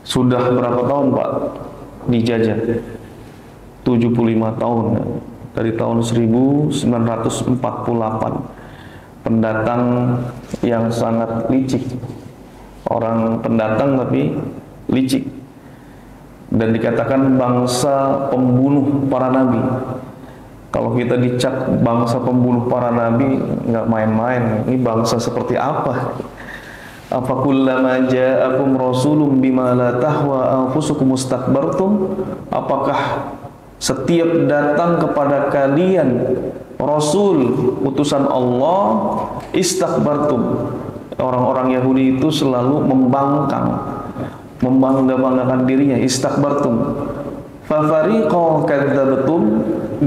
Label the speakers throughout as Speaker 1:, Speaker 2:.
Speaker 1: Sudah berapa tahun Pak dijajah? 75 tahun ya. Dari tahun 1948. Pendatang yang sangat licik. Orang pendatang tapi licik. Dan dikatakan bangsa pembunuh para nabi. Kalau kita dicap bangsa pembunuh para nabi, nggak main-main. Ini bangsa seperti apa? Apa kullama ja'akum rasulun bima la tahwa anfusukum mustakbartum? Apakah setiap datang kepada kalian rasul utusan Allah istakbartum? Orang-orang Yahudi itu selalu membangga-banggakan dirinya, istakbartum. Fafariqan kadzdzabtum,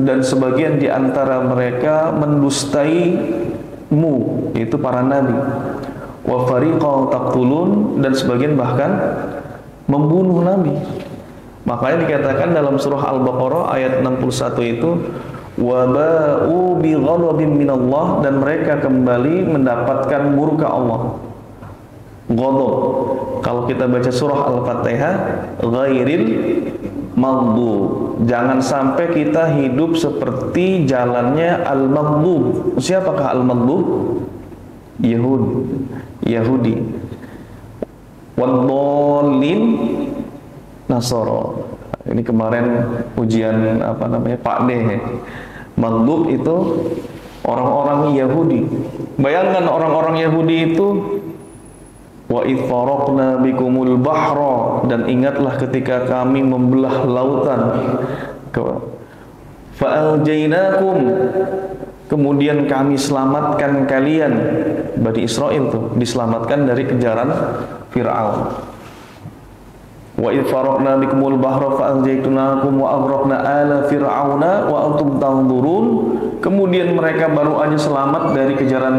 Speaker 1: dan sebagian di antara mereka mendustaimu, yaitu para nabi. Wa fariqan taqtulun, dan sebagian bahkan membunuh nabi. Makanya dikatakan dalam surah Al-Baqarah ayat 61 itu, wa ba'u bi ghadabin minallah, dan mereka kembali mendapatkan murka Allah. Ghadab, kalau kita baca surah Al-Fatihah, ghairil maghdub, jangan sampai kita hidup seperti jalannya al-maghdub. Siapakah al-maghdub? Yahudi. Wadhdallin, Nasara. Ini kemarin ujian Pak D. Maghdub itu orang-orang Yahudi. Bayangkan orang-orang Yahudi itu, wa idh faraqna bikumul bahra, dan ingatlah ketika kami membelah lautan, fa'aljainakum, kemudian kami selamatkan kalian. Bani Israel tuh diselamatkan dari kejaran Fir'aun. Wa idh faraqna bikumul bahra fa'aljaitunakum wa aghraqna ala fir'auna wa antum tanzurun. Kemudian mereka baru aja selamat dari kejaran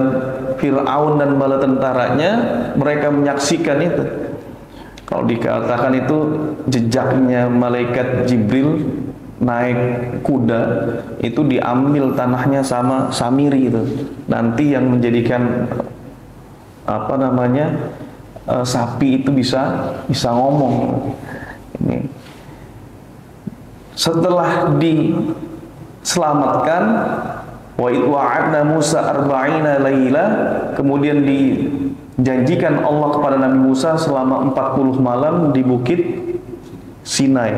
Speaker 1: Fir'aun dan bala tentaranya, mereka menyaksikan itu. Kalau dikatakan itu jejaknya malaikat Jibril naik kuda, itu diambil tanahnya sama Samiri itu. Nanti yang menjadikan sapi itu bisa ngomong. Ini. Setelah diselamatkan, wa idh wa'adna Musa arba'ina laila, kemudian dijanjikan Allah kepada Nabi Musa selama 40 malam di Bukit Sinai.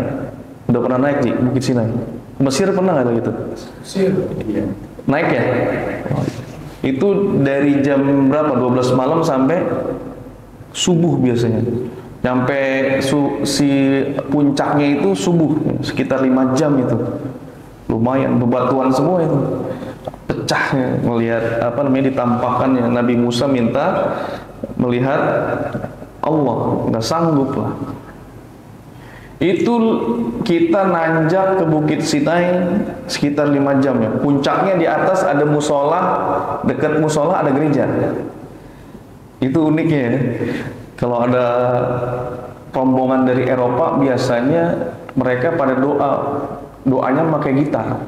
Speaker 1: Udah pernah naik di Bukit Sinai? Mesir pernah nggak gitu?
Speaker 2: Mesir. Iya.
Speaker 1: Naik ya? Itu dari jam berapa? 12 malam sampai subuh biasanya. Sampai si puncaknya itu subuh, sekitar 5 jam itu. Lumayan, bebatuan semua itu. Pecah melihat ditampakkan ya. Nabi Musa minta melihat Allah, nggak sanggup lah. Itu kita nanjak ke Bukit Sinai sekitar 5 jam ya. Puncaknya di atas ada musola, dekat musola ada gereja. Itu uniknya ya. Kalau ada rombongan dari Eropa, biasanya mereka pada doanya pakai gitar.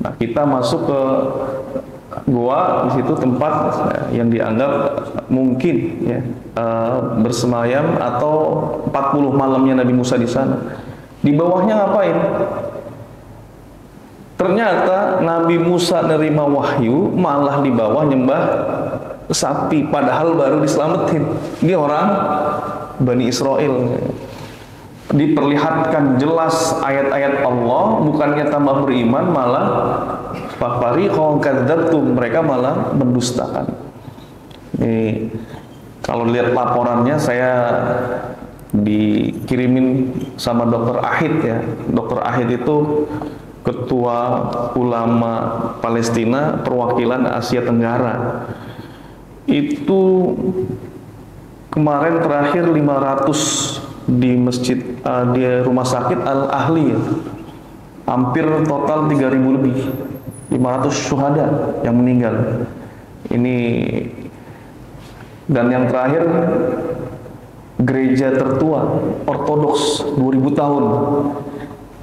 Speaker 1: Nah, kita masuk ke gua, di situ tempat yang dianggap mungkin ya bersemayam, atau 40 malamnya Nabi Musa di sana. Di bawahnya ngapain? Ternyata Nabi Musa nerima wahyu malah di bawah nyembah sapi, padahal baru diselamatin. Ini orang Bani Israel. Diperlihatkan jelas ayat-ayat Allah, bukannya tambah beriman, malah fafariqan kadzdzabtum, mereka malah mendustakan. Ini kalau lihat laporannya, saya dikirimin sama Dr. Ahid ya. Dr. Ahid itu ketua ulama Palestina perwakilan Asia Tenggara. Itu kemarin terakhir 500 di masjid, di rumah sakit Al-Ahli ya. Hampir total 3.000 lebih, 500 syuhada yang meninggal. Ini, dan yang terakhir gereja tertua Ortodoks 2000 tahun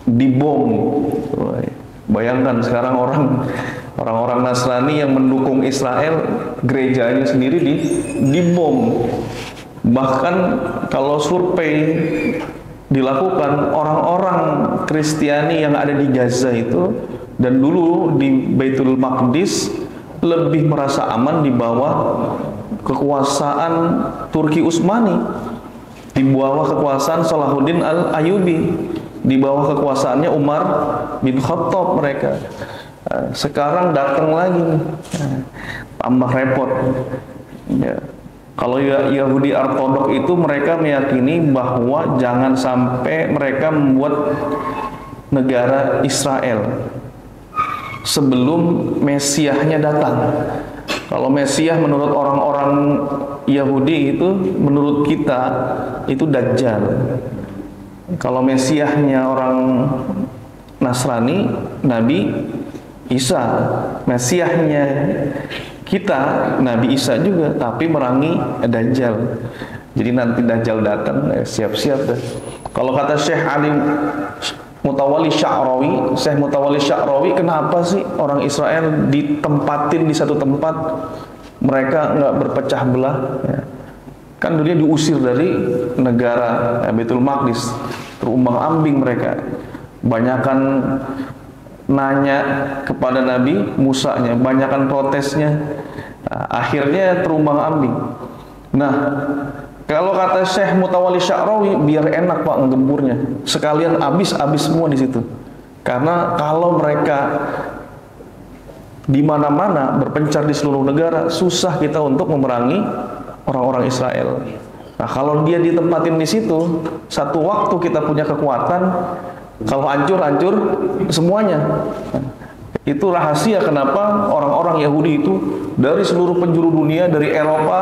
Speaker 1: dibom. Bayangkan sekarang orang-orang Nasrani yang mendukung Israel, gerejanya sendiri dibom. Bahkan kalau survei dilakukan, orang-orang Kristiani yang ada di Gaza itu dan dulu di Baitul Maqdis lebih merasa aman di bawah kekuasaan Turki Utsmani, di bawah kekuasaan Salahuddin Al-Ayyubi, di bawah kekuasaannya Umar bin Khattab mereka. Sekarang datang lagi, tambah repot. Ya. Kalau Yahudi Ortodok itu mereka meyakini bahwa jangan sampai mereka membuat negara Israel sebelum Mesiasnya datang. Kalau Mesias menurut orang-orang Yahudi itu, menurut kita itu Dajjal. Kalau Mesiasnya orang Nasrani, Nabi Isa. Mesiasnya kita, Nabi Isa juga, tapi merangi Dajjal. Jadi nanti Dajjal datang, siap-siap dah. Kalau kata Syekh Ali Mutawalli Sya'rawi, Syekh Mutawalli Sya'rawi, kenapa sih orang Israel ditempatin di satu tempat, mereka nggak berpecah belah? Ya. Kan dia diusir dari negara Baitul Maqdis, terumbang-ambing mereka. Banyakan nanya kepada Nabi Musa-nya, banyakan protesnya, akhirnya terumbang-ambing. Nah, kalau kata Syekh Mutawalli Sya'rawi, biar enak Pak ngegempurnya, sekalian habis semua di situ. Karena kalau mereka di mana-mana berpencar di seluruh negara, susah kita untuk memerangi orang-orang Israel. Nah, kalau dia ditempatin di situ, satu waktu kita punya kekuatan, kalau hancur semuanya. Itu rahasia kenapa orang-orang Yahudi itu dari seluruh penjuru dunia, dari Eropa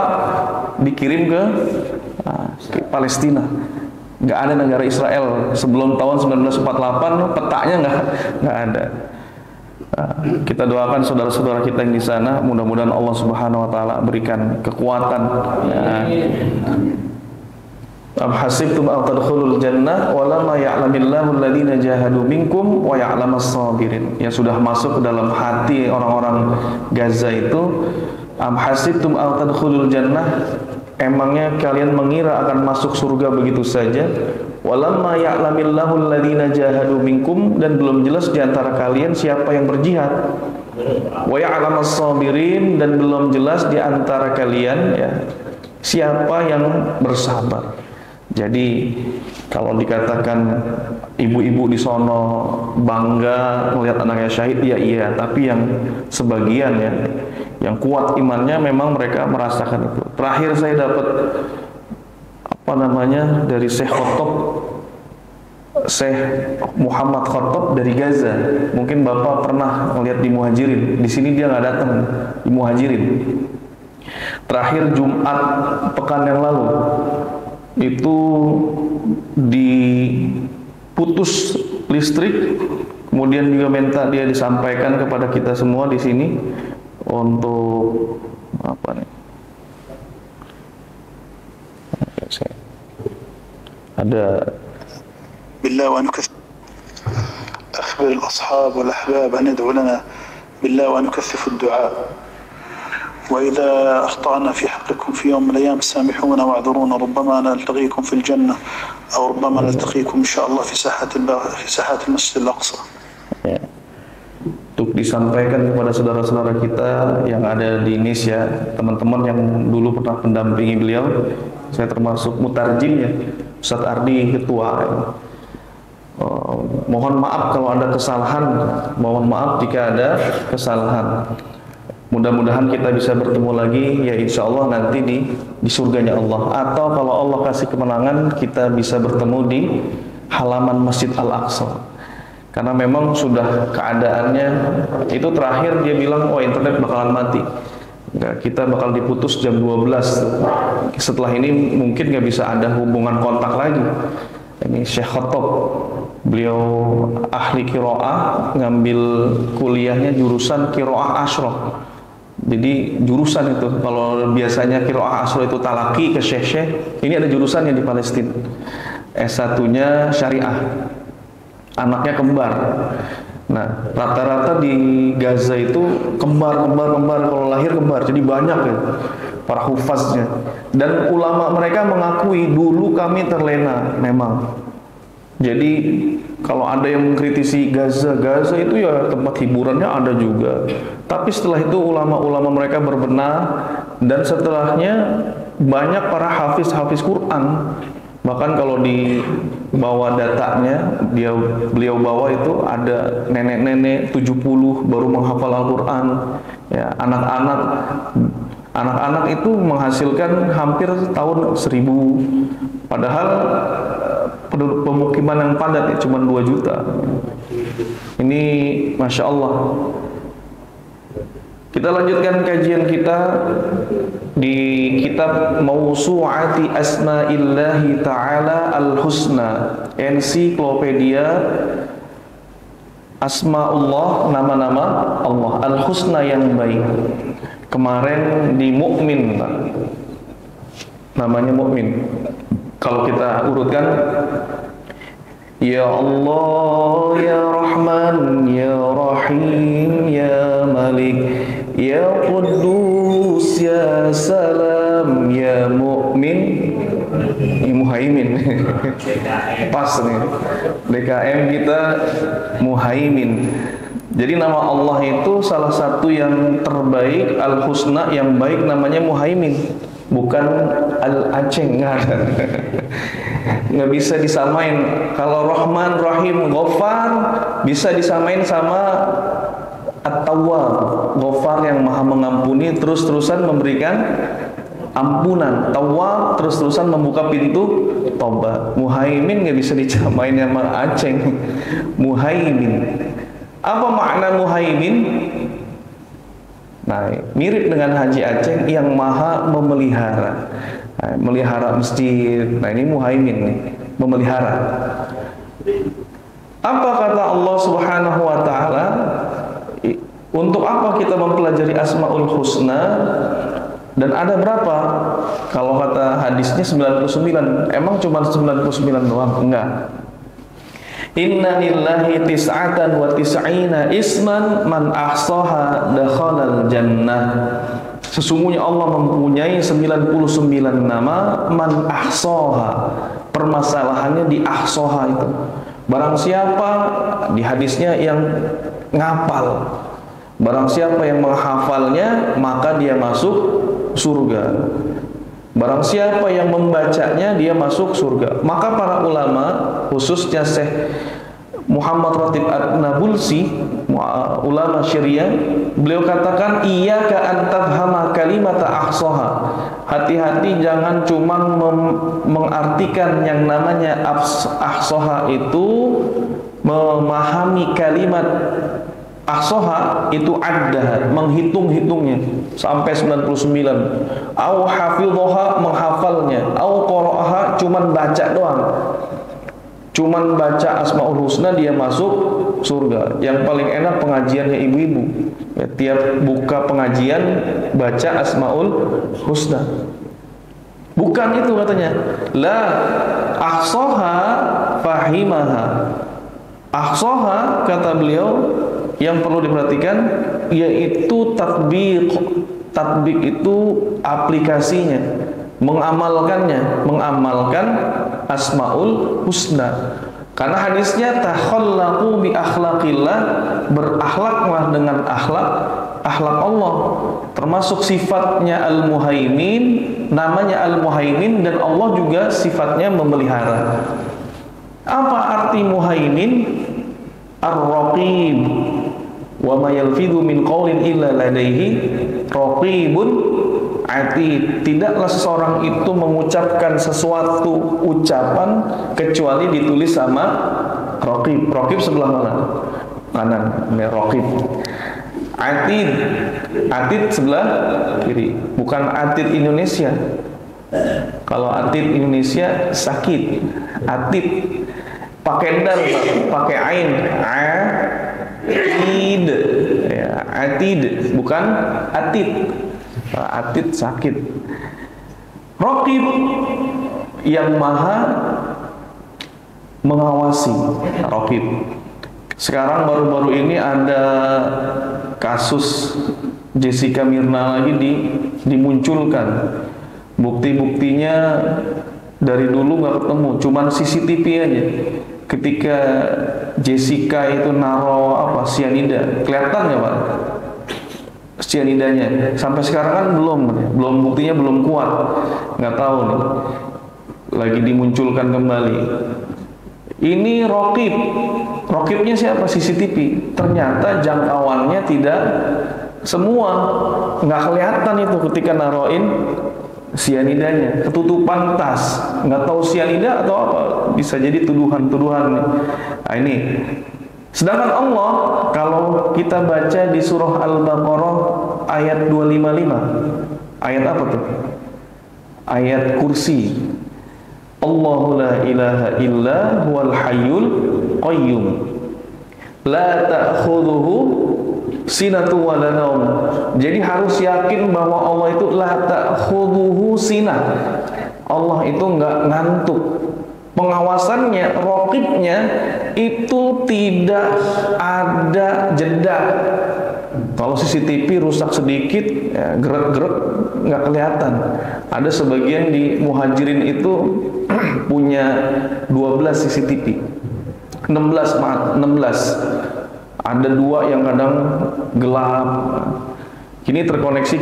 Speaker 1: dikirim ke Palestina. Nggak ada negara Israel sebelum tahun 1948, petanya nggak ada. Kita doakan saudara-saudara kita yang di sana, mudah-mudahan Allah Subhanahu Wa Taala berikan kekuatan. Am hasibtum an tadkhulul jannah wa lamma ya'lamillahu alladziina jahadu minkum wa ya'lamas sabirin. Yang sudah masuk ke dalam hati orang-orang Gaza itu, am hasibtum an tadkhulul jannah, emangnya kalian mengira akan masuk surga begitu saja? Wa lamma ya'lamillahu alladziina jahadu minkum, dan belum jelas di antara kalian siapa yang berjihad. Wa ya'lamas sabirin, dan belum jelas di antara kalian ya siapa yang bersabar. Jadi kalau dikatakan ibu-ibu di sono bangga melihat anaknya syahid, ya iya, tapi yang sebagian ya, yang kuat imannya memang mereka merasakan itu. Terakhir saya dapat dari Syekh Khattab, Syekh Muhammad Khattab dari Gaza. Mungkin Bapak pernah melihat di Muhajirin. Di sini dia nggak datang di Muhajirin. Terakhir Jumat pekan yang lalu itu diputus listrik, kemudian juga minta dia disampaikan kepada kita semua di sini untuk apa nih? Ada
Speaker 2: بالله وأن أخبر الأصحاب والأحباب أن يدعوا لنا بالله وأن نكثف الدعاء وإذا أخطأنا في حقكم في يوم من الأيام سامحونا واعذرونا ربما نلتقيكم في الجنة أو ربما نلتقيكم إن شاء الله في ساحات المسجد الأقصى.
Speaker 1: Ya. Untuk disampaikan kepada saudara-saudara kita yang ada di Indonesia, teman-teman yang dulu pernah mendampingi beliau, saya termasuk mutarjimnya, Ustadz Ardi ketua. Mohon maaf kalau ada kesalahan, mohon maaf jika ada kesalahan. Mudah-mudahan kita bisa bertemu lagi, ya insya Allah nanti di surganya Allah. Atau kalau Allah kasih kemenangan, kita bisa bertemu di halaman Masjid Al-Aqsa. Karena memang sudah keadaannya, itu terakhir dia bilang, oh internet bakalan mati. Kita bakal diputus jam 12. Setelah ini mungkin nggak bisa ada hubungan kontak lagi. Ini Syekh Khattab, beliau ahli qiraah, ngambil kuliahnya jurusan qiraah asyrah. Jadi jurusan itu, kalau biasanya qiraah asyrah itu talaki ke syekh-syekh, ini ada jurusannya di Palestina. S1-nya syariah. Anaknya kembar. Nah, rata-rata di Gaza itu kembar, kalau lahir kembar, jadi banyak ya. para hufaznya. Dan ulama mereka mengakui dulu kami terlena memang. Jadi kalau ada yang mengkritisi Gaza itu ya tempat hiburannya ada juga. Tapi setelah itu ulama-ulama mereka berbenah, dan setelahnya banyak para hafiz Quran. Bahkan kalau di bawah datanya beliau bawa itu ada nenek-nenek 70 baru menghafal Al-Quran. Ya, anak-anak itu menghasilkan hampir tahun 1000. Padahal penduduk pemukiman yang padat ya cuma 2 juta. Ini Masya Allah. Kita lanjutkan kajian kita di kitab Mausu'ati Asma'illahi Ta'ala Al-Husna, ensiklopedia Asma'ullah, nama-nama Allah Al-Husna yang baik. Kemarin di Mukmin, namanya Mukmin. Kalau kita urutkan, Ya Allah, Ya Rahman, Ya Rahim, Ya Malik, Ya Quddus, Ya Salam, Ya Mu'min, Ya Muhaimin. Pas nih, DKM kita Muhaimin. Jadi nama Allah itu salah satu yang terbaik, Al-Husna yang baik, namanya Muhaimin. Bukan Al-Aceng, nggak bisa disamain. Kalau Rahman, Rahim, Ghaffar bisa disamain sama At-Tawwab, Ghaffar yang maha mengampuni, terus-terusan memberikan ampunan. Tawwab, terus-terusan membuka pintu tobat. Muhaimin nggak bisa disamain sama Aceng. Muhaimin. Apa makna Muhaimin? Nah, mirip dengan Haji Aceng yang maha memelihara. Nah, melihara masjid. Nah, ini Muhaimin nih, memelihara. Apa kata Allah Subhanahu wa taala? Untuk apa kita mempelajari Asmaul Husna? Dan ada berapa? Kalau kata hadisnya 99. Emang cuma 99 doang? Enggak. Inna lillahi tis'atan wa tis'ina isman man ahsaha dakhalal jannah. Sesungguhnya Allah mempunyai 99 nama, man ahsaha. Permasalahannya di ahsaha itu. Barang siapa, di hadisnya, yang ngapal, barang siapa yang menghafalnya, maka dia masuk surga. Barang siapa yang membacanya, dia masuk surga. Maka para ulama, khususnya Syekh Muhammad Ratib An-Nabulsi, ulama Syariah, beliau katakan, iyyaka an tafhama kalimata ahsaha. Hati-hati jangan cuma mengartikan yang namanya ahsaha itu, memahami kalimat ahsaha itu addah, menghitung-hitungnya sampai 99. Au hafidhaha, menghafalnya. Au qara'aha, cuman baca doang. Cuman baca Asmaul Husna dia masuk surga. Yang paling enak pengajiannya ibu-ibu. Ya, tiap buka pengajian baca Asmaul Husna. Bukan itu katanya. La ahsaha fahimaha. Ahsaha kata beliau yang perlu diperhatikan yaitu tatbiq. Tatbiq itu aplikasinya, mengamalkannya, mengamalkan Asmaul Husna. Karena hadisnya takhallaqu bi akhlaqillah, berakhlaklah dengan akhlak Allah. Termasuk sifatnya Al-Muhaimin, namanya Al-Muhaimin, dan Allah juga sifatnya memelihara. Apa arti Muhaimin? Ar-Raqib. Wa ma yalfidhu min qaulin illa ladaihi raqibun atid. Tidaklah seseorang itu mengucapkan sesuatu ucapan kecuali ditulis sama raqib. Raqib sebelah mana? Kanan, raqib. Atid. Atid sebelah kiri. Bukan atid Indonesia. Kalau atid Indonesia sakit. Atid pakai dal, pakai ain. Atid, ya, atid, bukan atid. Atid sakit. Raqib yang maha mengawasi. Raqib. Sekarang baru-baru ini ada kasus Jessica Mirna lagi dimunculkan. Bukti-buktinya dari dulu nggak ketemu, cuman CCTV aja. Ketika Jessica itu naro sianida, kelihatan nggak Pak? Sianidanya sampai sekarang kan belum buktinya belum kuat, nggak tahu nih, lagi dimunculkan kembali. Ini rokibnya siapa? CCTV. Ternyata jangkauannya tidak semua, nggak kelihatan itu ketika naroin sianidanya, ketutupan tas, nggak tahu sianida atau apa, bisa jadi tuduhan-tuduhan nih. Nah, ini. Sedangkan Allah, kalau kita baca di surah Al-Baqarah ayat 255, ayat apa tuh? Ayat kursi. Allahu la ilaha illa huwal hayyul qayyum la ta'khudhuhu sinatu wa la naum. Jadi harus yakin bahwa Allah itu la ta'khudhuhu sinah. Allah itu enggak ngantuk. Pengawasannya, raqibnya itu tidak ada jeda. Kalau CCTV rusak sedikit, ya, gerak-gerak nggak kelihatan. Ada sebagian di Muhajirin itu punya 12 CCTV, 16. Ada 2 yang kadang gelap. Kini terkoneksi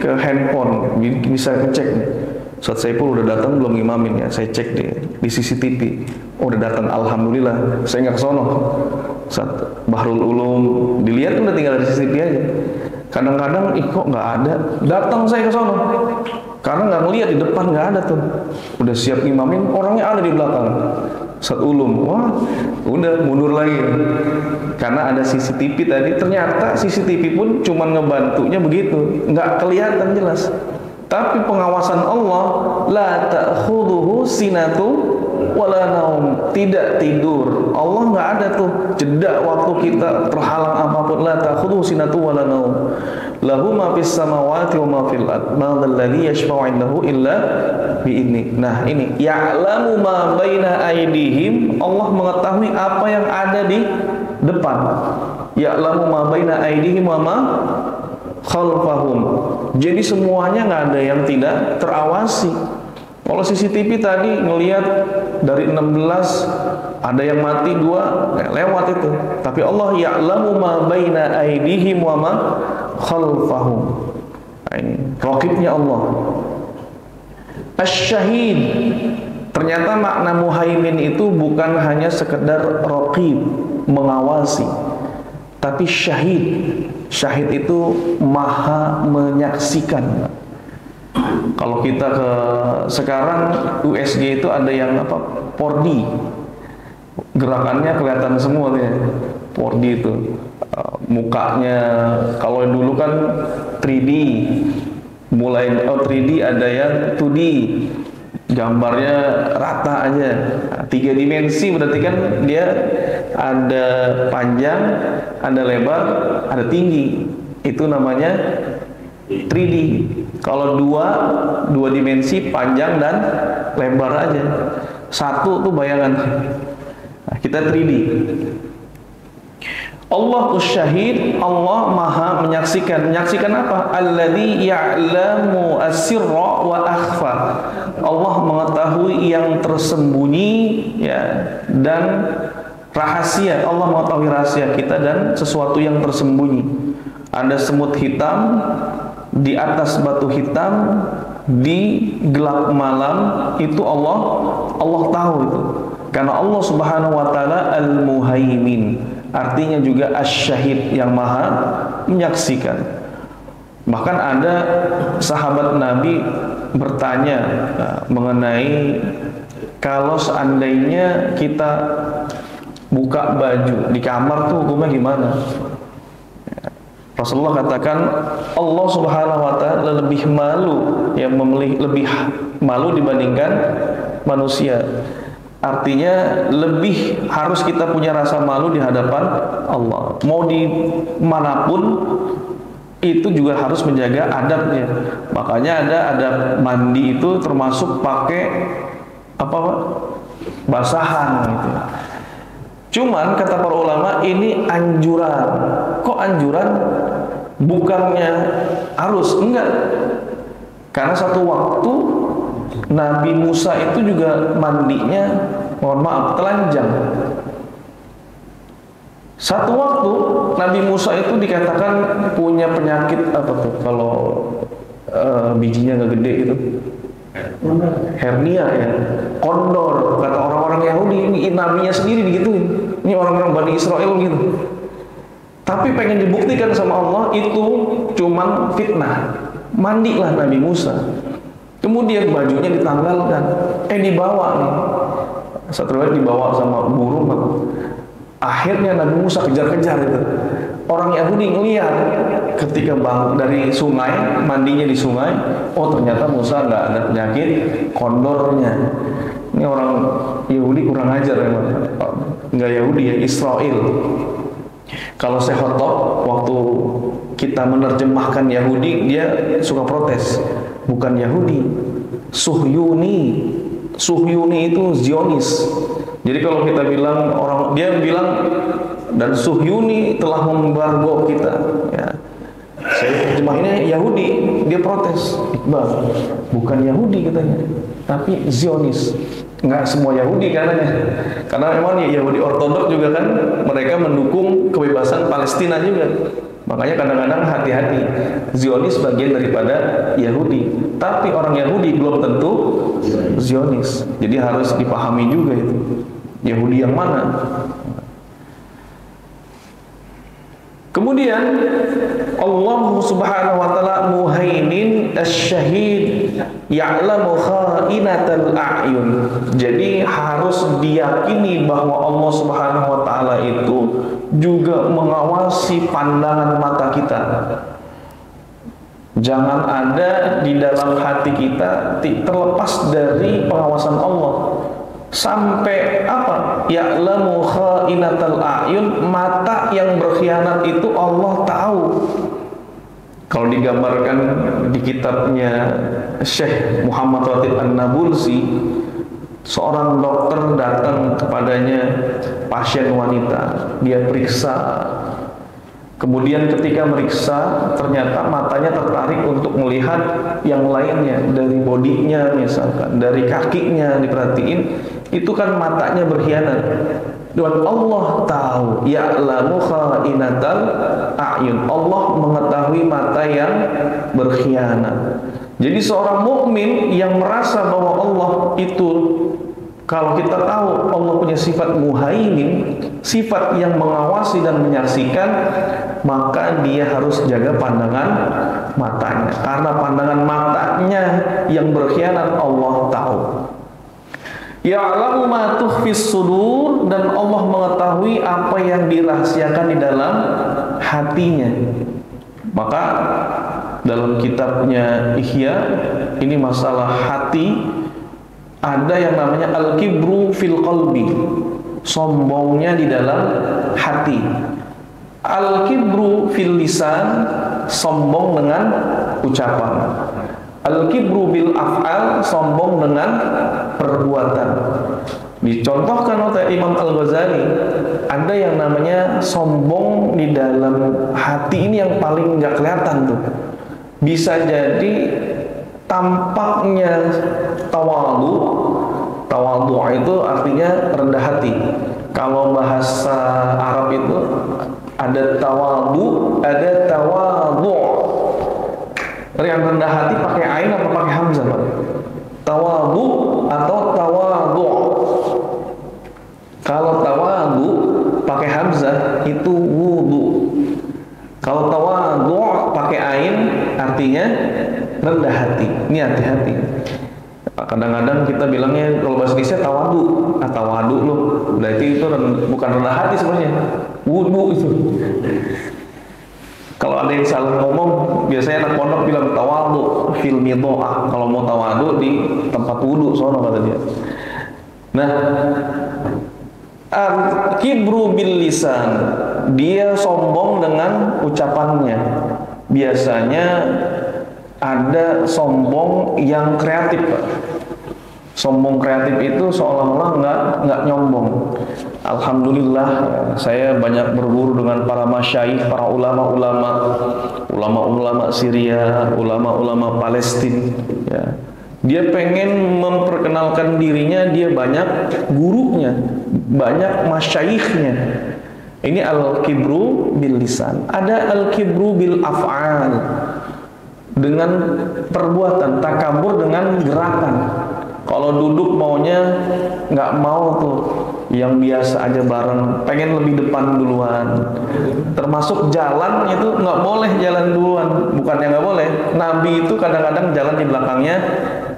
Speaker 1: ke handphone, bisa ngecek. Ustaz Saiful udah datang belum ngimamin ya? Saya cek di CCTV. Oh, udah datang, alhamdulillah. Saya nggak kesono. Ustaz Bahrul Ulum dilihat udah tinggal di CCTV aja. Kadang-kadang kok nggak ada. Datang saya ke sono. Karena nggak ngelihat di depan, nggak ada tuh. Udah siap ngimamin, orangnya ada di belakang. Ustaz Ulum, wah, udah mundur lagi. Karena ada CCTV tadi. Ternyata CCTV pun cuma ngebantunya begitu, nggak kelihatan jelas. Tapi pengawasan Allah, la ta'khudhuhu sinatu wala naum, tidak tidur. Allah nggak ada tuh jeda waktu kita terhalang apapun. La ta'khudhuhu sinatu wala naum. Lahu ma fis samawati wa ma fil ard. Ma dzalladzi yashfa'u 'indahu illa bi'izni. Nah, ini ya'lamu ma baina aydihim. Allah mengetahui apa yang ada di depan. Ya'lamu ma baina aydihim wa ma khalfahum. Jadi semuanya nggak ada yang tidak terawasi. Kalau CCTV tadi ngelihat dari 16 ada yang mati 2, lewat itu. Tapi Allah ya'lamu ma baina aydihim wa ma khalfahum. Nah, ini raqibnya Allah. Asy-syahid. Ternyata makna muhaimin itu bukan hanya sekedar raqib, mengawasi. Tapi syahid. Syahid itu maha menyaksikan. Kalau kita ke sekarang USG itu ada yang 4D. Gerakannya kelihatan semua ya. 4D itu. Mukanya kalau dulu kan 3D. Mulai 3D ada yang 2D. Gambarnya rata aja. 3 dimensi berarti kan dia ada panjang, ada lebar, ada tinggi. Itu namanya 3D. Kalau dua dimensi, panjang dan lebar aja. Satu tuh bayangan. Nah, kita 3D. Allahu syahid, Allah maha menyaksikan. Menyaksikan apa? Alladzi ya'lamu as-sirra wa akhfa. Allah mengetahui yang tersembunyi ya, dan rahasia. Allah mengetahui rahasia kita dan sesuatu yang tersembunyi. Ada semut hitam di atas batu hitam di gelap malam, itu Allah tahu itu. Karena Allah Subhanahu wa taala Al-Muhaimin, artinya juga Asy-Syahid, yang maha menyaksikan. Bahkan ada sahabat Nabi bertanya mengenai kalau seandainya kita buka baju di kamar tuh hukumnya gimana? Rasulullah katakan Allah Subhanahu wa taala lebih malu, lebih malu dibandingkan manusia. Artinya lebih harus kita punya rasa malu di hadapan Allah. Mau di manapun itu juga harus menjaga adabnya. Makanya ada adab mandi itu termasuk pakai basahan gitu. Cuman kata para ulama ini anjuran. Kok anjuran? Bukannya harus, enggak. Karena satu waktu Nabi Musa itu juga mandinya, mohon maaf, telanjang. Satu waktu Nabi Musa itu dikatakan punya penyakit apa tuh kalau bijinya nggak gede gitu, hernia ya, kondor. Kata orang-orang Yahudi, ini nabinya sendiri digituin. Ini orang-orang Bani Israel gitu. Tapi pengen dibuktikan sama Allah itu cuman fitnah. Mandilah Nabi Musa. Kemudian bajunya ditanggalkan, dibawa nih. Satu riwayat dibawa sama burung. Akhirnya Nabi Musa kejar-kejar itu. Orang Yahudi ngelihat ketika dari sungai, mandinya di sungai, oh ternyata Musa nggak ada penyakit kondornya. Ini orang Yahudi kurang ajar memang. Nggak Yahudi ya, Israel. Kalau saya khotbah waktu kita menerjemahkan Yahudi, dia suka protes. Bukan Yahudi, Suhyuni. Suhyuni itu Zionis. Jadi kalau kita bilang dia bilang dan Suhyuni telah membargo kita. Ya. Saya terjemahinnya Yahudi, dia protes. Iqbal, bukan Yahudi katanya, tapi Zionis. Nggak semua Yahudi katanya. Karena memang Yahudi Ortodok juga kan mereka mendukung kebebasan Palestina juga. Makanya kadang-kadang hati-hati. Zionis bagian daripada Yahudi. Tapi orang Yahudi belum tentu Zionis. Jadi harus dipahami juga itu. Yahudi yang mana? Kemudian Allah Subhanahu wa taala muhaimin asy-syahid ya'lamu kha'inatal a'yun. Jadi harus diyakini bahwa Allah Subhanahu wa taala itu juga mengawasi pandangan mata kita. Jangan ada di dalam hati kita terlepas dari pengawasan Allah. Sampai apa? Ya'lamu kha'inatal a'yun, mata yang berkhianat itu Allah tahu. Kalau digambarkan di kitabnya Syekh Muhammad Ratib An-Nabulsi, seorang dokter datang kepadanya pasien wanita, dia periksa. Kemudian ketika meriksa, ternyata matanya tertarik untuk melihat yang lainnya, dari bodinya misalkan, dari kakinya diperhatiin, itu kan matanya berkhianat. Dan Allah tahu, ya'lamu kha'inatal a'yun. Allah mengetahui mata yang berkhianat. Jadi seorang mukmin yang merasa bahwa Allah itu, kalau kita tahu Allah punya sifat muhaimin, sifat yang mengawasi dan menyaksikan, maka dia harus jaga pandangan matanya. Karena pandangan matanya yang berkhianat Allah tahu. Ya'lamu ma tukhfis sudur, dan Allah mengetahui apa yang dirahasiakan di dalam hatinya. Maka dalam kitabnya Ihya, ini masalah hati, ada yang namanya al-kibru fil qalbi, sombongnya di dalam hati. Al-kibru fil lisan, sombong dengan ucapan. Al-kibru bil af'al, sombong dengan perbuatan. Dicontohkan oleh Imam Al-Ghazali, ada yang namanya sombong di dalam hati, ini yang paling nggak kelihatan tuh. Bisa jadi tampaknya tawadhu. Tawadhu itu artinya rendah hati. Kalau bahasa Arab itu ada tawadhu, ada tawadhu. Yang rendah hati pakai ain atau pakai hamzah, Pak? Tawadhu atau tawadhu. Kalau tawadhu pakai hamzah itu wudu. Kalau tawadhu pakai ain artinya rendah hati. Ini hati-hati. Kadang-kadang kita bilangnya kalau bahasa Indonesia tawadhu, tawadhu loh. Berarti itu bukan rendah hati sebenarnya. Wudu itu. Kalau ada yang salah ngomong, biasanya anak pondok bilang tawadhu fil midha'ah. Kalau mau tawadhu di tempat wudu sono kata dia. Nah, kibru bil lisan, dia sombong dengan ucapannya. Biasanya ada sombong yang kreatif, Pak. Sombong kreatif itu seolah-olah nggak nyombong. Alhamdulillah, saya banyak berguru dengan para masyayikh, para ulama-ulama Syria, ulama-ulama Palestina. Ya. Dia pengen memperkenalkan dirinya, dia banyak gurunya, banyak masyayikhnya. Ini al-kibru bil lisan. Ada al-kibru bil af'al, dengan perbuatan, takabur dengan gerakan. Kalau duduk maunya nggak mau tuh yang biasa aja bareng, pengen lebih depan duluan. Termasuk jalan itu nggak boleh jalan duluan, bukannya nggak boleh. Nabi itu kadang-kadang jalan di belakangnya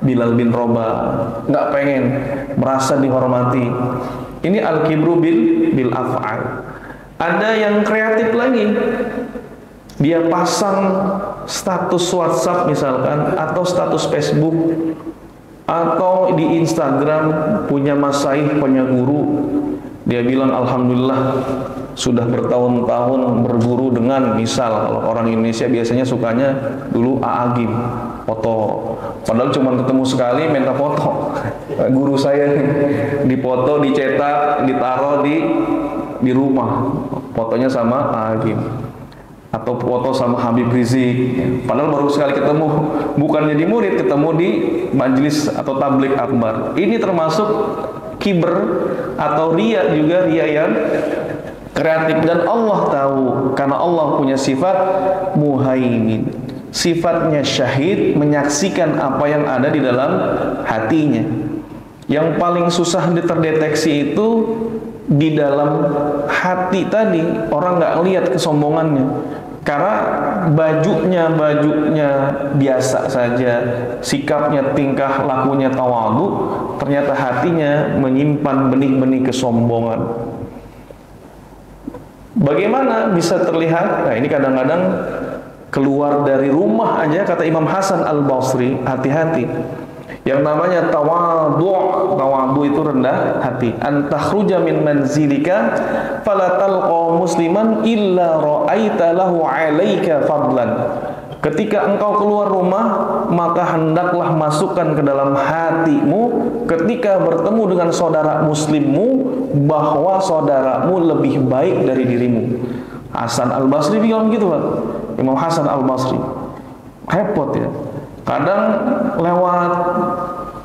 Speaker 1: Bilal bin Rabah, nggak pengen, merasa dihormati. Ini al-kibru bil af'al. Ada yang kreatif lagi, dia pasang status WhatsApp misalkan, atau status Facebook, atau di Instagram, punya masyayikh, punya guru. Dia bilang alhamdulillah sudah bertahun-tahun berguru dengan, misal kalau orang Indonesia biasanya sukanya dulu A'agim, foto. Padahal cuma ketemu sekali minta foto. Guru saya dipoto, dicetak, ditaruh di rumah. Fotonya sama A'agim. Atau foto sama Habib Rizik, padahal baru sekali ketemu, bukan jadi murid, ketemu di majelis atau tablik akbar. Ini termasuk kiber atau ria, juga ria yang kreatif. Dan Allah tahu, karena Allah punya sifat muhaimin, sifatnya syahid, menyaksikan apa yang ada di dalam hatinya. Yang paling susah terdeteksi itu di dalam hati tadi, orang nggak lihat kesombongannya. Karena bajunya biasa saja, sikapnya, tingkah lakunya tawadhu, ternyata hatinya menyimpan benih-benih kesombongan. Bagaimana bisa terlihat? Nah, ini kadang-kadang keluar dari rumah aja, kata Imam Hasan Al-Basri, hati-hati. Yang namanya tawadhu itu rendah hati. Antakhruja min manzilika fala talqa musliman illa ra'aita lahu 'alaika fadlan. Ketika engkau keluar rumah, maka hendaklah masukkan ke dalam hatimu ketika bertemu dengan saudara muslimmu bahwa saudaramu lebih baik dari dirimu. Hasan Al-Basri bilang gitu, Pak. Imam Hasan Al-Basri. Repot ya. Kadang lewat,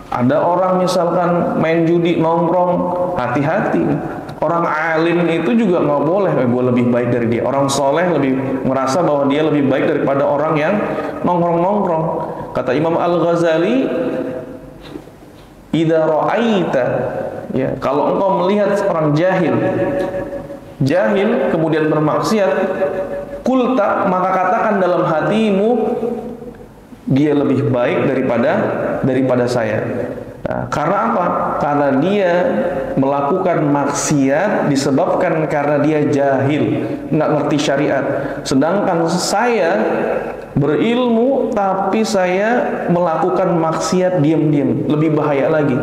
Speaker 1: ada orang misalkan main judi, nongkrong, hati-hati. Orang alim itu juga nggak boleh, gue lebih baik dari dia. Orang soleh lebih merasa bahwa dia lebih baik daripada orang yang nongkrong-nongkrong. Kata Imam Al-Ghazali, idza ra'aita, ya, kalau engkau melihat orang jahil kemudian bermaksiat, kulta, maka katakan dalam hatimu, dia lebih baik daripada saya. Nah, karena apa? Karena dia melakukan maksiat disebabkan karena dia jahil, nggak ngerti syariat. Sedangkan saya berilmu tapi saya melakukan maksiat diam-diam, lebih bahaya lagi.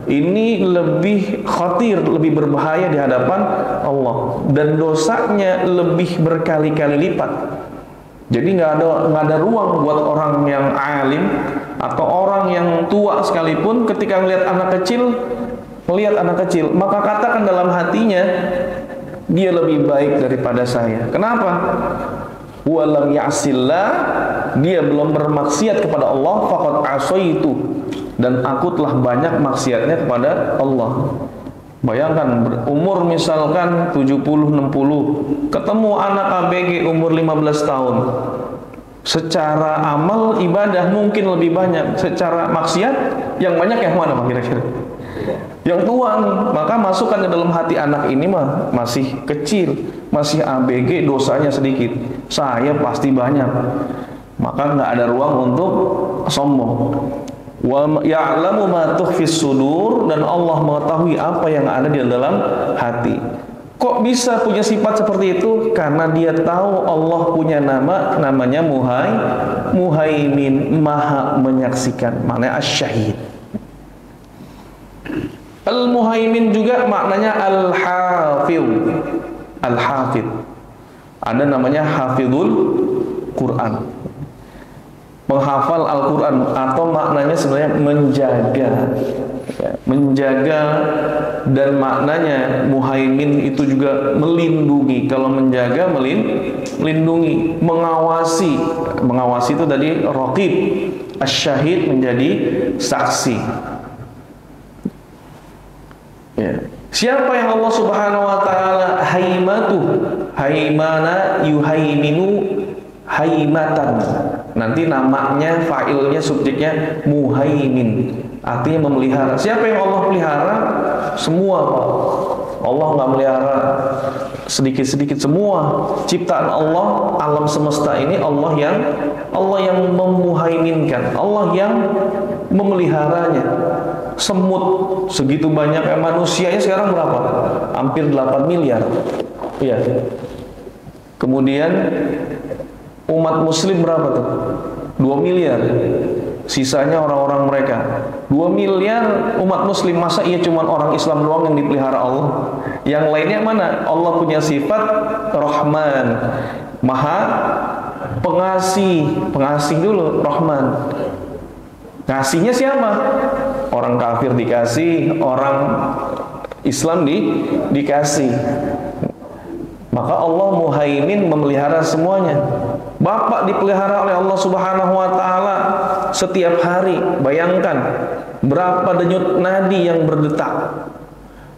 Speaker 1: Ini lebih khatir, lebih berbahaya di hadapan Allah, dan dosanya lebih berkali-kali lipat. Jadi nggak ada ruang buat orang yang alim atau orang yang tua sekalipun ketika melihat anak kecil, maka katakan dalam hatinya, dia lebih baik daripada saya. Kenapa? Walam ya'sillah, dia belum bermaksiat kepada Allah, faqad asaitu, dan aku telah banyak maksiatnya kepada Allah. Bayangkan umur misalkan 70-60, ketemu anak ABG umur 15 tahun. Secara amal ibadah mungkin lebih banyak, secara maksiat yang banyak yang mana Pak kira-kira? Yang tua. Maka masukkan ke dalam hati anak ini mah masih kecil, masih ABG, dosanya sedikit. Saya pasti banyak. Maka nggak ada ruang untuk sombong. Wa ya'lamu ma tukhfis sudur, dan Allah mengetahui apa yang ada di dalam hati. Kok bisa punya sifat seperti itu? Karena dia tahu Allah punya namanya Muhaimin, maha menyaksikan, maknanya asy-syahid. Al-Muhaimin juga maknanya Al-Hafidh. Ada namanya Hafidhul Quran, penghafal Al-Quran, atau maknanya sebenarnya menjaga. Ya, menjaga, dan maknanya muhaimin itu juga melindungi. Kalau menjaga, melindungi, mengawasi. Mengawasi itu tadi raqib, asyahid menjadi saksi. Ya. Siapa yang Allah Subhanahu wa taala haimatuh, haimana yuhaiminu haimatan. Nanti namanya, fa'ilnya, subjeknya muhaimin. Artinya memelihara. Siapa yang Allah pelihara? Semua, Pak. Allah nggak melihara sedikit-sedikit, semua ciptaan Allah, alam semesta ini Allah yang memuhaiminkan, Allah yang memeliharanya. Semut segitu banyak, manusianya sekarang berapa? Hampir 8 miliar. Iya. Kemudian umat muslim berapa tuh? 2 miliar. Sisanya orang-orang mereka. 2 miliar umat muslim, masa iya cuma orang Islam doang yang dipelihara Allah? Yang lainnya mana? Allah punya sifat Rahman, Maha Pengasih. Pengasih dulu, Rahman. Ngasihnya siapa? Orang kafir dikasih, orang Islam dikasih. Maka Allah muhaimin, memelihara semuanya. Bapak dipelihara oleh Allah Subhanahu wa taala setiap hari. Bayangkan berapa denyut nadi yang berdetak.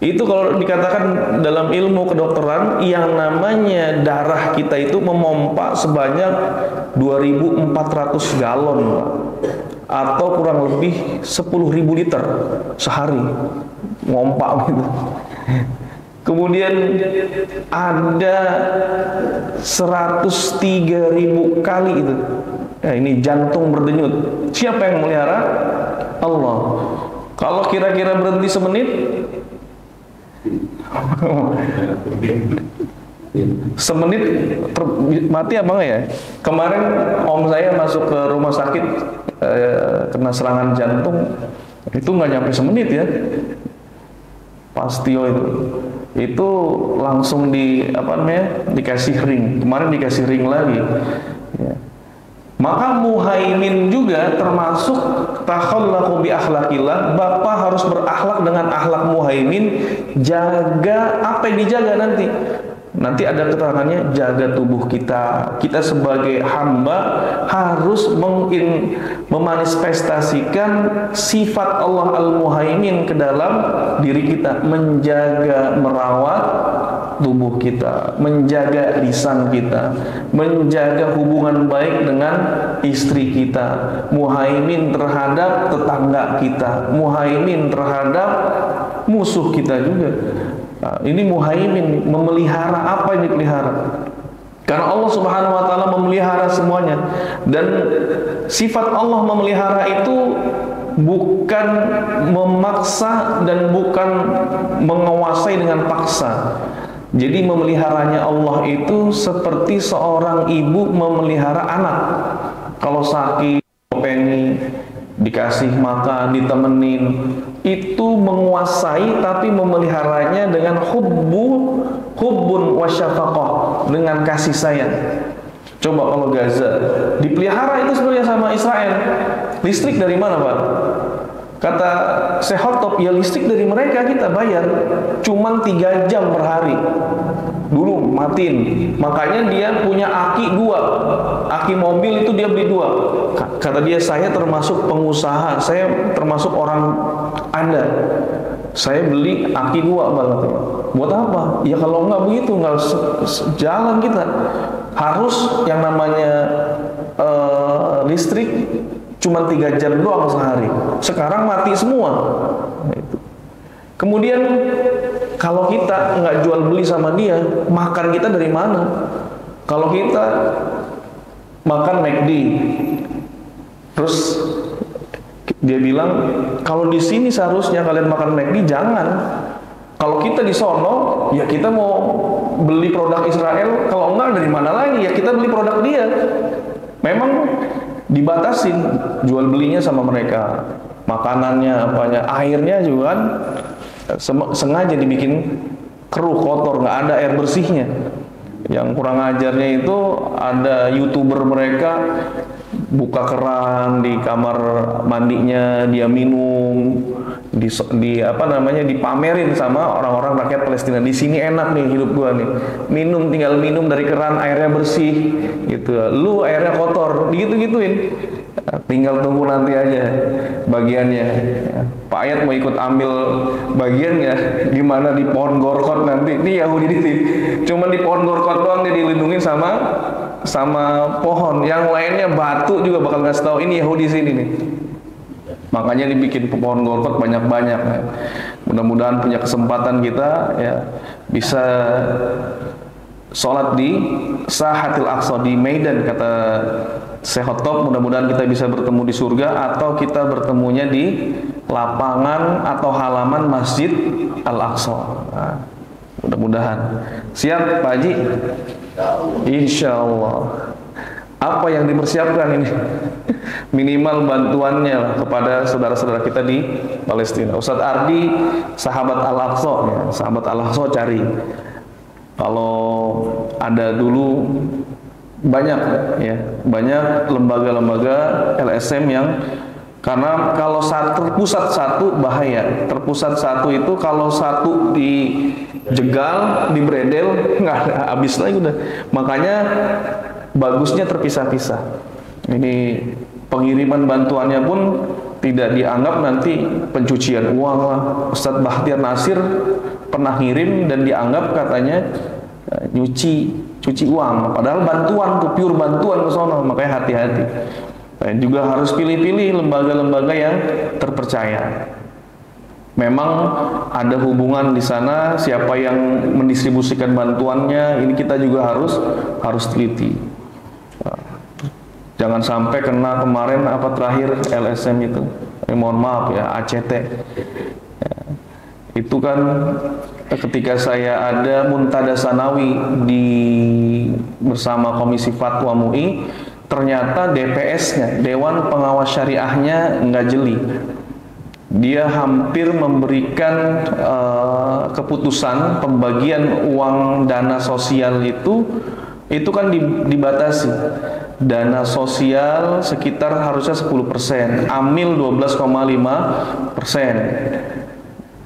Speaker 1: Itu kalau dikatakan dalam ilmu kedokteran, yang namanya darah kita itu memompa sebanyak 2.400 galon, atau kurang lebih 10.000 liter sehari ngompak gitu. Kemudian ada 103.000 kali itu. Ya, ini jantung berdenyut. Siapa yang melihara? Allah. Kalau kira-kira berhenti semenit, semenit mati apa enggak ya? Kemarin om saya masuk ke rumah sakit kena serangan jantung, itu nggak nyampe semenit ya. Pastio itu langsung dikasih ring. Kemarin dikasih ring lagi. Ya. Maka muhaimin juga termasuk takhallaqu bi akhlaqillah. Bapak harus berakhlak dengan akhlak muhaimin. Jaga apa yang dijaga nanti? Nanti ada keterangannya, jaga tubuh kita. Kita sebagai hamba harus memanifestasikan sifat Allah Al-Muhaimin ke dalam diri kita, menjaga, merawat tubuh kita, menjaga lisan kita, menjaga hubungan baik dengan istri kita, muhaimin terhadap tetangga kita, muhaimin terhadap musuh kita juga. Nah, ini muhaimin, memelihara apa yang dipelihara. Karena Allah Subhanahu wa taala memelihara semuanya, dan sifat Allah memelihara itu bukan memaksa dan bukan menguasai dengan paksa. Jadi memeliharanya Allah itu seperti seorang ibu memelihara anak. Kalau sakit, pengen dikasih makan, ditemenin, itu menguasai, tapi memeliharanya dengan hubbun wasyafaqah, dengan kasih sayang. Coba kalau Gaza dipelihara itu sebenarnya sama Israel. Listrik dari mana, Pak? Kata Sehotop, ya listrik dari mereka kita bayar, cuman 3 jam per hari. Dulu matiin, makanya dia punya aki 2, aki mobil itu dia beli 2. Kata dia, saya termasuk pengusaha, saya termasuk orang Anda, saya beli aki 2 banget. Buat apa? Ya kalau nggak begitu nggak jalan kita. Harus yang namanya listrik cuma 3 jam doang sehari. Sekarang mati semua. Kemudian kalau kita nggak jual beli sama dia, makan kita dari mana? Kalau kita makan McD, terus dia bilang kalau di sini seharusnya kalian makan McD, jangan. Kalau kita di sono, ya kita mau beli produk Israel. Kalau enggak dari mana lagi? Ya kita beli produk dia. Memang dibatasin jual belinya sama mereka, makanannya, apanya, airnya juga kan sengaja dibikin keruh, kotor, nggak ada air bersihnya. Yang kurang ajarnya itu ada YouTuber mereka buka keran di kamar mandinya, dia minum, di apa namanya, dipamerin sama orang-orang rakyat Palestina. Di sini enak nih hidup gua nih, tinggal minum dari keran, airnya bersih gitu. Lu airnya kotor, digitu-gituin. Tinggal tunggu nanti aja bagiannya. Pak Ayat mau ikut ambil bagiannya gimana di pohon gorkot nanti. Ini Yahudi ini cuma di pohon gorkot doang dia dilindungi sama pohon. Yang lainnya batu juga bakal ngasih tahu ini Yahudi sini nih. Makanya dibikin pohon golkot banyak-banyak. Mudah-mudahan punya kesempatan kita ya bisa sholat di Sahatil Aqsa, di Medan kata Syekh Top. Mudah-mudahan kita bisa bertemu di surga atau kita bertemunya di lapangan atau halaman Masjid Al-Aqsa. Nah, mudah-mudahan. Siap Pak Haji? Insya Allah. Apa yang dipersiapkan ini? Minimal bantuannya lah kepada saudara-saudara kita di Palestina. Ustadz Ardi, sahabat Al-Aqsa ya, sahabat Al-Aqsa cari. Kalau ada dulu banyak ya, banyak lembaga-lembaga LSM yang, karena kalau terpusat satu bahaya. Terpusat satu itu kalau satu dijegal, dibredel, nggak ada, habis lagi udah. Makanya bagusnya terpisah-pisah. Ini pengiriman bantuannya pun tidak dianggap nanti pencucian uang lah. Ustadz Bahtiar Nasir pernah ngirim dan dianggap katanya cuci uang. Padahal bantuan tuh, pure bantuan ke sono. Makanya hati-hati. Dan juga harus pilih-pilih lembaga-lembaga yang terpercaya. Memang ada hubungan di sana, siapa yang mendistribusikan bantuannya, ini kita juga harus teliti. Jangan sampai kena kemarin apa terakhir LSM itu, mohon maaf ya, ACT ya. Itu kan ketika saya ada Muntada Sanawi bersama Komisi Fatwa MUI, ternyata DPS-nya, Dewan Pengawas Syariahnya nggak jeli. Dia hampir memberikan keputusan pembagian uang dana sosial itu kan dibatasi. Dana sosial sekitar harusnya 10%, amil 12,5%,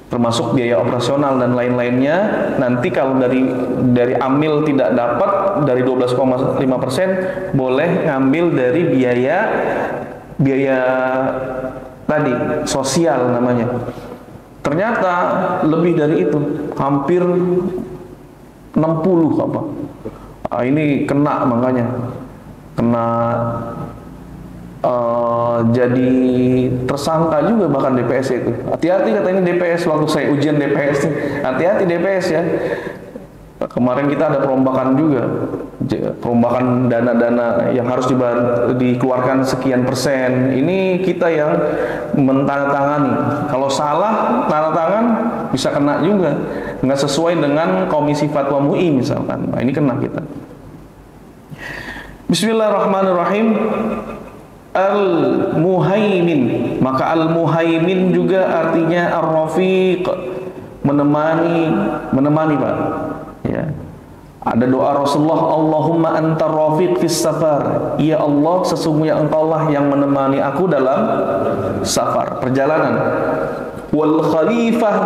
Speaker 1: termasuk biaya operasional dan lain-lainnya. Nanti kalau dari amil tidak dapat dari 12,5%, boleh ngambil dari biaya tadi sosial namanya. Ternyata lebih dari itu, hampir 60 apa. Ini kena, makanya kena jadi tersangka juga bahkan DPS itu. Hati-hati katanya DPS, waktu saya ujian DPS nih, hati-hati DPS ya. Kemarin kita ada perombakan juga, perombakan dana-dana yang harus dikeluarkan sekian persen. Ini kita yang mentandatangani. Kalau salah tanda tangan bisa kena juga, nggak sesuai dengan Komisi Fatwa MUI misalkan. Nah, ini kena kita. Bismillahirrahmanirrahim. Al-Muhaimin. Maka Al-Muhaimin juga artinya Ar-Rafiq, menemani Pak. Ya. Ada doa Rasulullah, Allahumma antar rafiq fis safar. Ya Allah, sesungguhnya Engkau lah yang menemani aku dalam safar, perjalanan. Wal khalifah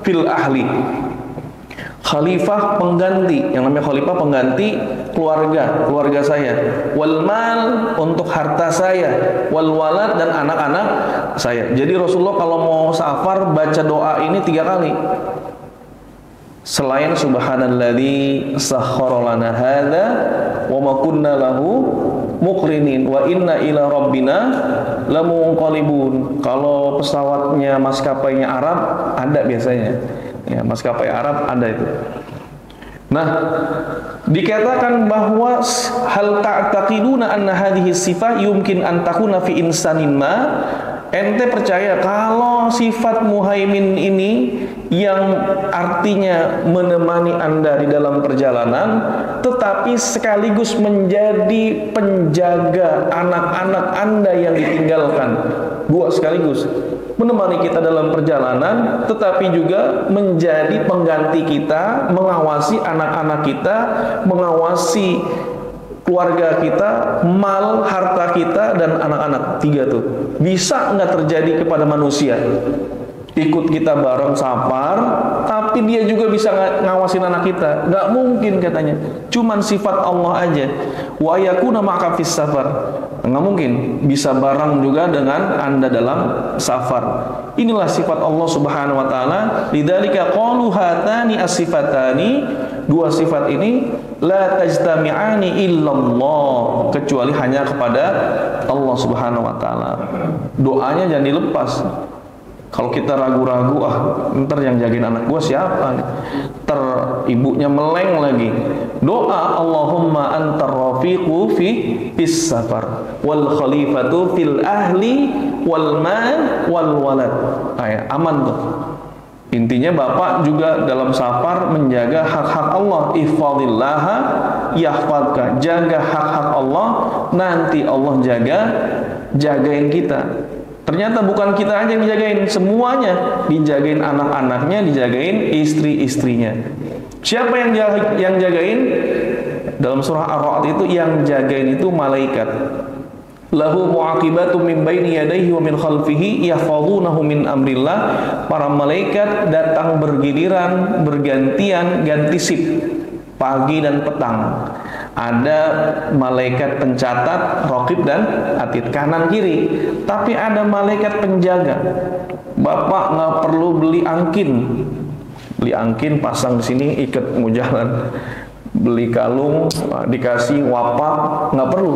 Speaker 1: fil ahli. Khalifah pengganti, yang namanya khalifah pengganti keluarga saya. Wal mal, untuk harta saya. Wal walad, dan anak-anak saya. Jadi Rasulullah kalau mau safar baca doa ini 3 kali. Selain subhanalladzi sakhkhara lana hadza wa ma kunna lahu muqrinin wa inna ila rabbina lamunqalibun. Kalau pesawatnya maskapainya Arab ada biasanya. Ya, maskapai Arab ada itu. Nah, dikatakan bahwa hal ta'taqiduna anna hadhihi sifat yumkin an takuna fi insanin ma. Ente percaya kalau sifat muhaimin ini yang artinya menemani Anda di dalam perjalanan, tetapi sekaligus menjadi penjaga anak-anak Anda yang ditinggalkan. Dua sekaligus, menemani kita dalam perjalanan, tetapi juga menjadi pengganti kita, mengawasi anak-anak kita, mengawasi keluarga kita, mal, harta kita, dan anak-anak. 3 tuh. Bisa nggak terjadi kepada manusia? ikut kita bareng safar, tapi dia juga bisa ngawasin anak kita. Nggak mungkin katanya. Cuman sifat Allah aja. Wa yakuna ma'aka fis safar. Nggak mungkin bisa bareng juga dengan Anda dalam safar. Inilah sifat Allah Subhanahu wa taala. Lidzalika qalu hatani as-sifatani, dua sifat ini la tajtami'ani illallah, kecuali hanya kepada Allah Subhanahu wa taala. Doanya jangan dilepas. Kalau kita ragu-ragu, ntar yang jagain anak gua siapa nih? Ntar ibunya meleng lagi. Doa Allahumma antar rafiqu fis safar wal khalifatu fil ahli wal mal wal walad. Aman tuh. Intinya Bapak juga dalam safar menjaga hak-hak Allah. Ihfadhillaha yahfadka. Jaga hak-hak Allah, nanti Allah jagain kita. Ternyata bukan kita aja yang dijagain, semuanya dijagain, anak-anaknya dijagain, istri-istrinya. Siapa yang jagain? Dalam surah Ar-Ra'd itu yang jagain itu malaikat. Lahu mu'aqibatu min baini yadayhi wa min khalfihi yahfazunahu min amrillah. Para malaikat datang bergiliran, bergantian, ganti sip, pagi dan petang. Ada malaikat pencatat, raqib dan atid, kanan kiri. Tapi ada malaikat penjaga. Bapak nggak perlu beli angkin pasang di sini, ikat mau jalan. Beli kalung, dikasih wapak, nggak perlu.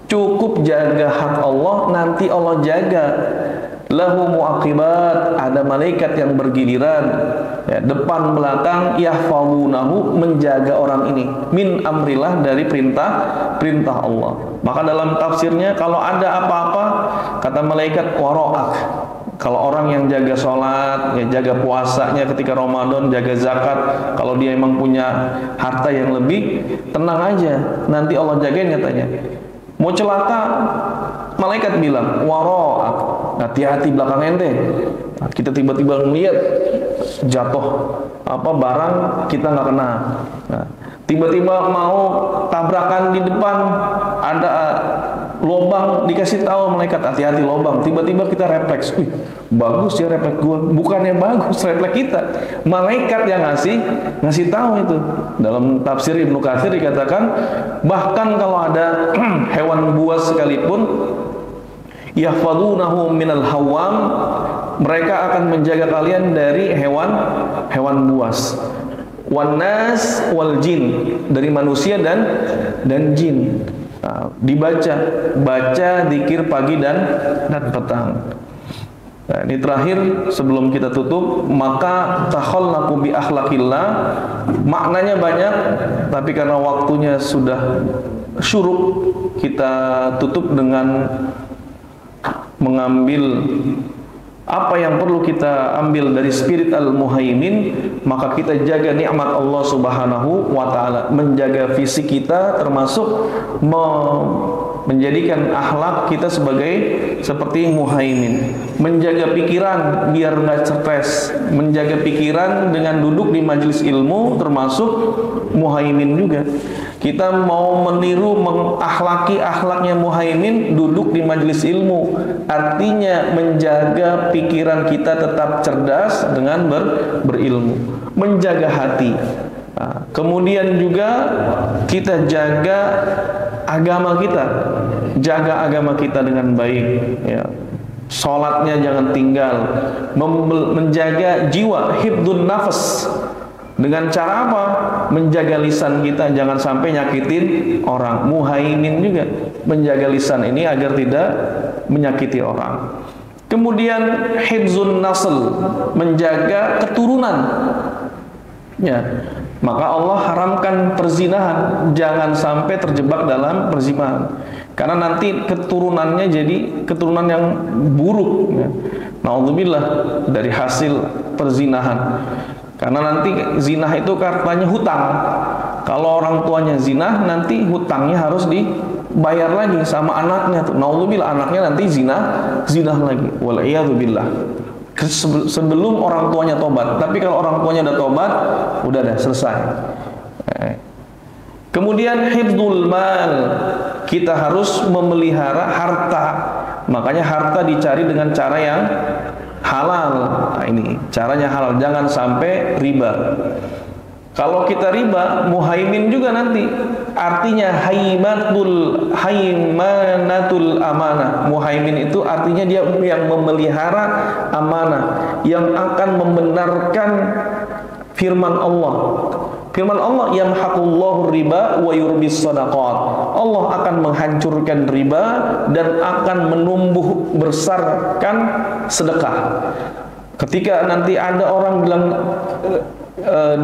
Speaker 1: Cukup jaga hak Allah, nanti Allah jaga. Lahu muaqibat, ada malaikat yang bergiliran, ya, depan belakang, yahfazunahu, menjaga orang ini, min amrillah, dari perintah Allah. Maka dalam tafsirnya, kalau ada apa-apa, kata malaikat, waro'ak. Kalau orang yang jaga sholat, ya, jaga puasanya ketika Ramadan, jaga zakat, kalau dia emang punya harta yang lebih, tenang aja, nanti Allah jagain katanya. Mau celaka, malaikat bilang, waro'ak, hati-hati belakang ente. Kita tiba-tiba ngeliat jatuh barang, kita nggak kena. Tiba-tiba mau tabrakan di depan, ada lobang, dikasih tahu malaikat, hati-hati lobang. Tiba-tiba kita refleks, bagus ya refleks gua. Bukannya bagus refleks kita, malaikat yang ngasih tahu itu. Dalam tafsir Ibnu Katsir dikatakan, bahkan kalau ada hewan buas sekalipun, yahfazunahu minal hawam, mereka akan menjaga kalian dari hewan buas. Wan nas wal jin, dari manusia dan jin. Nah, baca zikir pagi dan petang. Nah, ini terakhir sebelum kita tutup, maka takhallaqu bi akhlaqillah. Maknanya banyak, tapi karena waktunya sudah syuruk, kita tutup dengan mengambil apa yang perlu kita ambil dari spirit al-muhaimin. Maka kita jaga nikmat Allah Subhanahu wa ta'ala, menjaga fisik kita, termasuk menjadikan akhlak kita seperti muhaimin, menjaga pikiran biar nggak stres, menjaga pikiran dengan duduk di majelis ilmu, termasuk muhaimin juga. Kita mau meniru, mengakhlaki akhlaknya muhaimin, duduk di majelis ilmu, artinya menjaga pikiran kita tetap cerdas dengan berilmu, menjaga hati. Nah, kemudian juga kita jaga agama kita dengan baik, ya. Sholatnya jangan tinggal, menjaga jiwa, hifdzun nafas. Dengan cara apa? Menjaga lisan kita, jangan sampai nyakitin orang. Muhaimin juga menjaga lisan ini agar tidak menyakiti orang. Kemudian hifdzun nasl, menjaga keturunan. Ya, maka Allah haramkan perzinahan, jangan sampai terjebak dalam perzinahan. Karena nanti keturunannya jadi keturunan yang buruk. Ya. Naudzubillah dari hasil perzinahan. Karena nanti zinah itu katanya hutang. Kalau orang tuanya zinah, nanti hutangnya harus dibayar lagi sama anaknya. Naudzubillah, anaknya nanti zinah lagi. Wal'iyadzubillah. Sebelum orang tuanya tobat. Tapi kalau orang tuanya udah tobat, udah selesai. Kemudian hifdzul mal, kita harus memelihara harta. Makanya harta dicari dengan cara yang halal. Nah, ini caranya halal, jangan sampai riba. Kalau kita riba, muhaimin juga nanti. Artinya haimanatul amanah. Muhaimin itu artinya dia yang memelihara amanah, yang akan membenarkan firman Allah. Firman Allah, yamhaqullahu riba wa yurbis shadaqat. Allah akan menghancurkan riba dan akan menumbuh besarkan sedekah. Ketika nanti ada orang bilang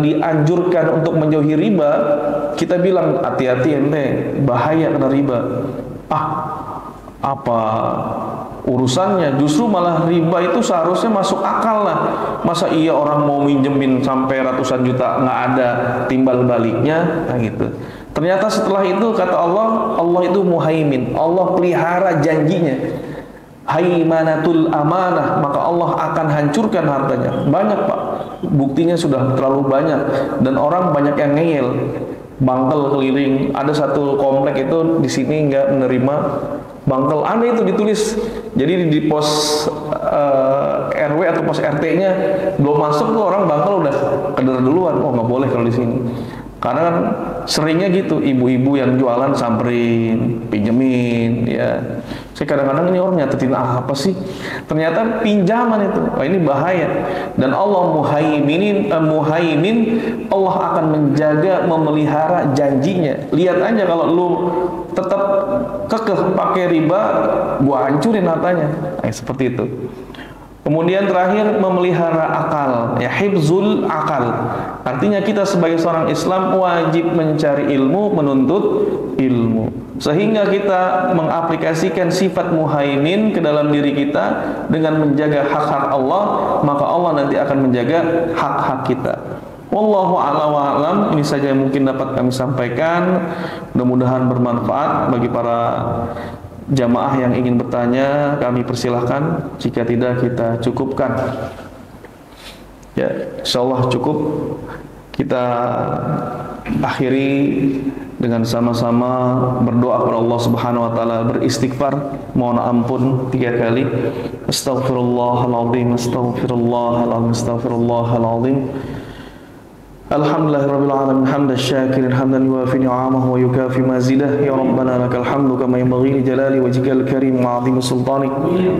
Speaker 1: dianjurkan untuk menjauhi riba, kita bilang hati-hati ente, bahaya kena riba. Apa urusannya? Justru malah riba itu seharusnya masuk akal lah. Masa iya orang mau minjemin sampai ratusan juta nggak ada timbal baliknya? Nah gitu. Ternyata setelah itu kata Allah, Allah itu muhaimin, Allah pelihara janjinya. Haimanatul amanah, maka Allah akan hancurkan hartanya. Banyak Pak, buktinya sudah terlalu banyak, dan orang banyak yang ngeyel, bangkel keliling. Ada satu komplek itu di sini nggak menerima bangkel, aneh itu ditulis. Jadi di pos RW atau pos RT-nya belum masuk tuh orang bangkel udah keder duluan. Oh nggak boleh kalau di sini. Karena kan seringnya gitu, ibu-ibu yang jualan samperin, pinjemin, ya. Saya kadang-kadang ini orang nyatetin apa sih? Ternyata pinjaman itu. Wah, ini bahaya. Dan Allah muhaimin, Allah akan menjaga, memelihara janjinya. Lihat aja kalau lu tetap kekeh pakai riba, gua hancurin hartanya. Nah, seperti itu. Kemudian terakhir, memelihara akal, ya, hifzul akal. Artinya kita sebagai seorang Islam wajib mencari ilmu, menuntut ilmu, sehingga kita mengaplikasikan sifat muhaimin ke dalam diri kita dengan menjaga hak-hak Allah, maka Allah nanti akan menjaga hak-hak kita. Wallahu a'lam wa a'lam. Ini saja yang mungkin dapat kami sampaikan. Mudah-mudahan bermanfaat bagi para jamaah yang ingin bertanya. Kami persilahkan. Jika tidak, kita cukupkan. Ya, insyaallah cukup. Kita akhiri dengan sama-sama berdoa kepada Allah Subhanahu wa taala, beristighfar, mohon ampun 3 kali. Astaghfirullahaladzim, astaghfirullahaladzim, astaghfirullahaladzim. Alhamdulillahirabbil alamin, hamdan syakirin, hamdan yuwafi ni'amahu wa yukafi mazidah. Ya Rabbana lakal hamdu kama yanbaghi li jalali wajhikal karim wa 'azimi sultanik.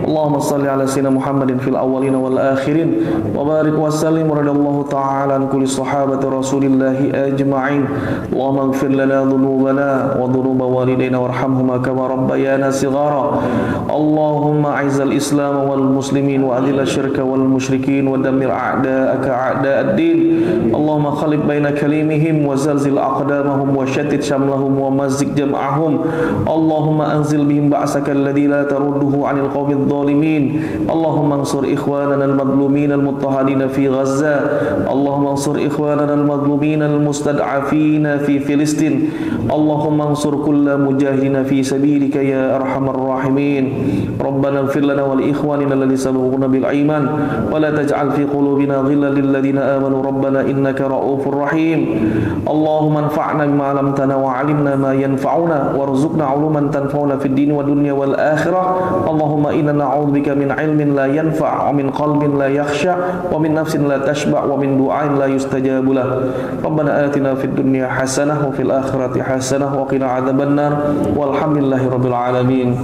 Speaker 1: Allahumma shalli ala sayyidina Muhammadin fil awwalin wal akhirin wa barik wa sallim radhiyallahu ta'ala an kulli sahabati Rasulillah ajma'in. Allahumma ighfir lana dhunubana wa dhunuba walidayna warhamhuma kama rabbayana shighara. Allahumma a'izzal islam wal muslimin wa adhil asyirka wal musyrikin wa dammir a'da'aka a'da'ad-din. Allahumma khalib baina kalimihim wa zalzil aqdamahum wa shattit shamlahum wa mazzik jam'ahum. Allahumma anzil bihim ba'saka alladhi la tarudduhu 'anil qawmidh dhalimin. Allahumma ansur ikhwanana al-madlumin al-muttahadin fi Gaza. Allahumma ansur ikhwanana al-madlumin al-mustad'afin fi Filistin. Allahumma ansur kulla mujahidin fi sabilika ya arhamar rahimin. Rabbana ighfir lana wa li ikhwanina alladhina sabaquna bil iman wa la taj'al fi qulubina ghillan lil ladzina amanu rabbana innaka ra'ufur rahim. Allahumma anfa'na bima 'allamtana wa 'allimna ma yanfa'una warzuqna 'uluman tanfa'una fid din wa dunya wal akhirah. Allahumma inna na'udzubika min 'ilmin la yanfa' wa min qalbin la yakhsha wa min nafsin la tashba' wa min du'ain la yustajabu lah. Rabbana atina fid dunya hasanah wa fil akhirati hasanah wa qina 'adzabannar. Walhamdulillahi rabbil alamin.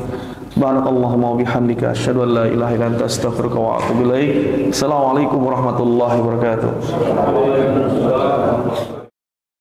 Speaker 1: Subhanakallahumma wa bihamdika asyhadu an la ilaha illa anta astaghfiruka wa atubu ilaik. Assalamualaikum warahmatullahi wabarakatuh.